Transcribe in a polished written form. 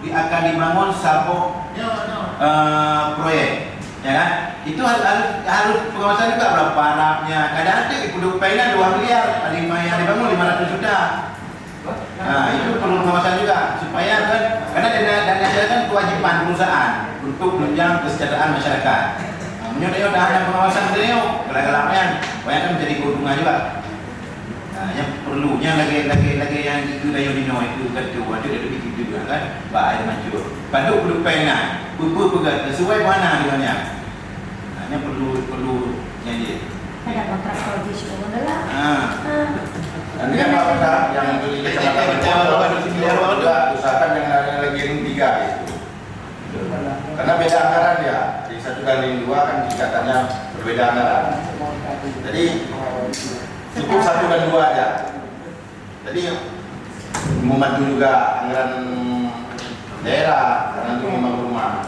akan dibangun satu proyek, ya kan? Itu harus pengawasan juga berapa harapnya. Kadang ada penduduk PNA 2 miliar, yang dibangun 500 juta. Nah, itu perlu pengawasan juga supaya kan, karena dana hasil kan kewajiban perusahaan untuk menunjang kesejahteraan masyarakat. Menurut dah hanya pengawasan beliau, gelap-gelapnya, banyak kan menjadi keuntungan juga. Nah, yang perlunya lagi yang itu dah yang dino itu ketua itu ada begitu juga kan, bah air mancur. Panduk penduduk pengen, pegat sesuai mana dengannya. Nah, yang perlu yang dia. Ada kontrak logis juga lah. Nanti kan Pak Ustaz yang beli kecamatan juga usahakan yang ada lagi ring 3 itu. Karena beda anggaran ya, di 1 dan ring 2 kan tingkatannya berbeda anggaran. Jadi cukup 1 dan 2 aja. Jadi membantu juga anggaran daerah karena untuk membangun rumah.